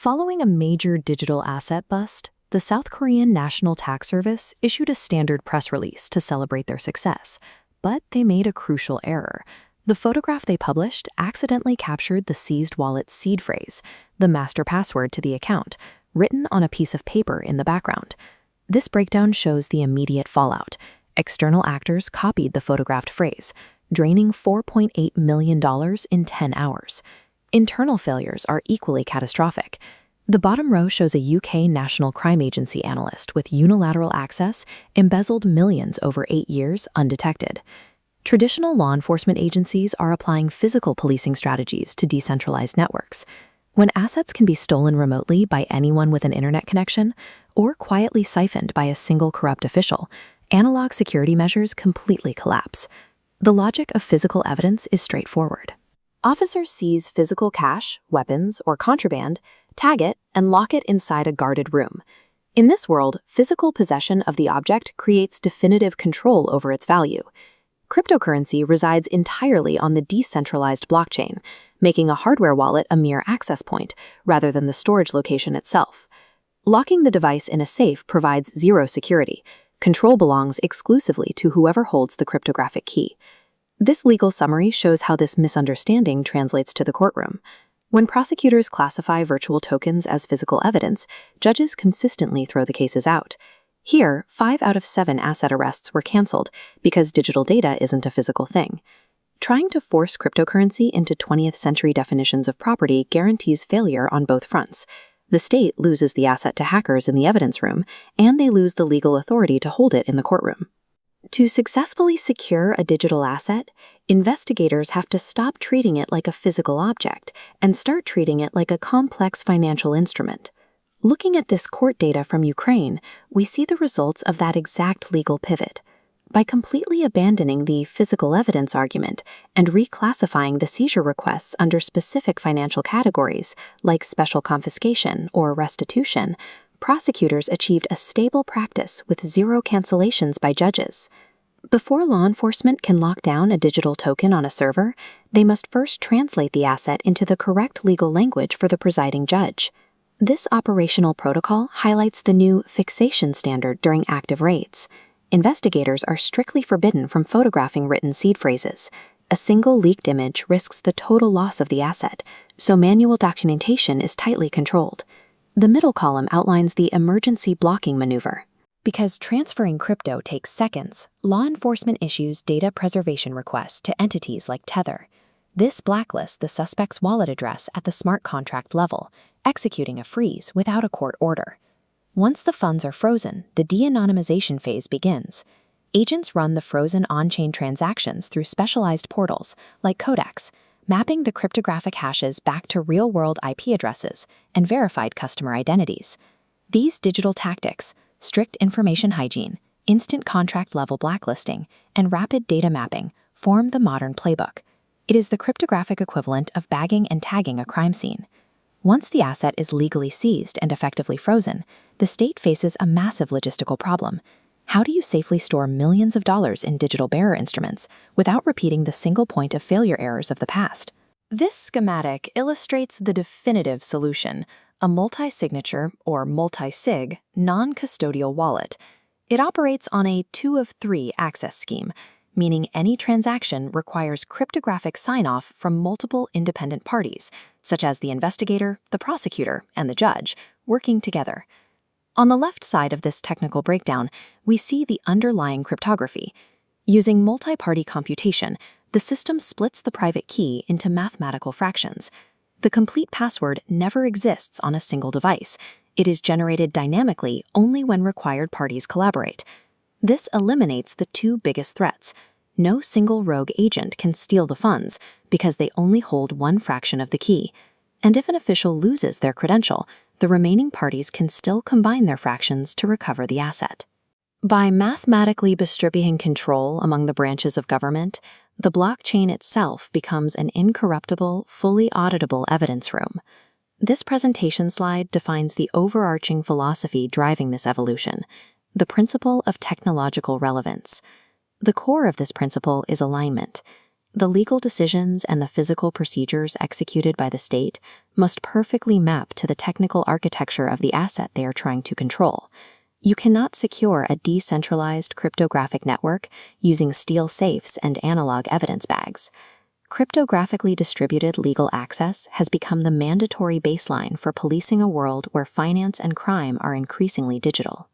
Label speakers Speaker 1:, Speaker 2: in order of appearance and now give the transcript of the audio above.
Speaker 1: Following a major digital asset bust, the South Korean National Tax Service issued a standard press release to celebrate their success, but they made a crucial error. The photograph they published accidentally captured the seized wallet's seed phrase, the master password to the account, written on a piece of paper in the background. This breakdown shows the immediate fallout. External actors copied the photographed phrase, draining $4.8 million in 10 hours. Internal failures are equally catastrophic. The bottom row shows a UK National Crime Agency analyst with unilateral access embezzled millions over 8 years undetected. Traditional law enforcement agencies are applying physical policing strategies to decentralized networks. When assets can be stolen remotely by anyone with an internet connection or quietly siphoned by a single corrupt official, analog security measures completely collapse. The logic of physical evidence is straightforward. Officers seize physical cash, weapons, or contraband, tag it, and lock it inside a guarded room. In this world, physical possession of the object creates definitive control over its value. Cryptocurrency resides entirely on the decentralized blockchain, making a hardware wallet a mere access point rather than the storage location itself. Locking the device in a safe provides zero security. Control belongs exclusively to whoever holds the cryptographic key. This legal summary shows how this misunderstanding translates to the courtroom. When prosecutors classify virtual tokens as physical evidence, judges consistently throw the cases out. Here, 5 out of 7 asset arrests were canceled because digital data isn't a physical thing. Trying to force cryptocurrency into 20th century definitions of property guarantees failure on both fronts. The state loses the asset to hackers in the evidence room, and they lose the legal authority to hold it in the courtroom. To successfully secure a digital asset, investigators have to stop treating it like a physical object and start treating it like a complex financial instrument. Looking at this court data from Ukraine, we see the results of that exact legal pivot. By completely abandoning the physical evidence argument and reclassifying the seizure requests under specific financial categories, like special confiscation or restitution, prosecutors achieved a stable practice with zero cancellations by judges. Before law enforcement can lock down a digital token on a server, they must first translate the asset into the correct legal language for the presiding judge. This operational protocol highlights the new fixation standard during active raids. Investigators are strictly forbidden from photographing written seed phrases. A single leaked image risks the total loss of the asset, so manual documentation is tightly controlled. The middle column outlines the emergency blocking maneuver. Because transferring crypto takes seconds, law enforcement issues data preservation requests to entities like Tether. This blacklists the suspect's wallet address at the smart contract level, executing a freeze without a court order. Once the funds are frozen, the de-anonymization phase begins. Agents run the frozen on-chain transactions through specialized portals, like Codex, mapping the cryptographic hashes back to real-world IP addresses and verified customer identities. These digital tactics, strict information hygiene, instant contract-level blacklisting, and rapid data mapping, form the modern playbook. It is the cryptographic equivalent of bagging and tagging a crime scene. Once the asset is legally seized and effectively frozen, the state faces a massive logistical problem. How do you safely store millions of dollars in digital bearer instruments without repeating the single point of failure errors of the past? This schematic illustrates the definitive solution, a multi-signature or multi-sig non-custodial wallet. It operates on a 2 of 3 access scheme, meaning any transaction requires cryptographic sign-off from multiple independent parties, such as the investigator, the prosecutor, and the judge, working together. On the left side of this technical breakdown, we see the underlying cryptography. Using multi-party computation, the system splits the private key into mathematical fractions. The complete password never exists on a single device. It is generated dynamically only when required parties collaborate. This eliminates the 2 biggest threats. No single rogue agent can steal the funds because they only hold 1 fraction of the key. And if an official loses their credential, the remaining parties can still combine their fractions to recover the asset. By mathematically distributing control among the branches of government, the blockchain itself becomes an incorruptible, fully auditable evidence room. This presentation slide defines the overarching philosophy driving this evolution, the principle of technological relevance. The core of this principle is alignment. The legal decisions and the physical procedures executed by the state must perfectly map to the technical architecture of the asset they are trying to control. You cannot secure a decentralized cryptographic network using steel safes and analog evidence bags. Cryptographically distributed legal access has become the mandatory baseline for policing a world where finance and crime are increasingly digital.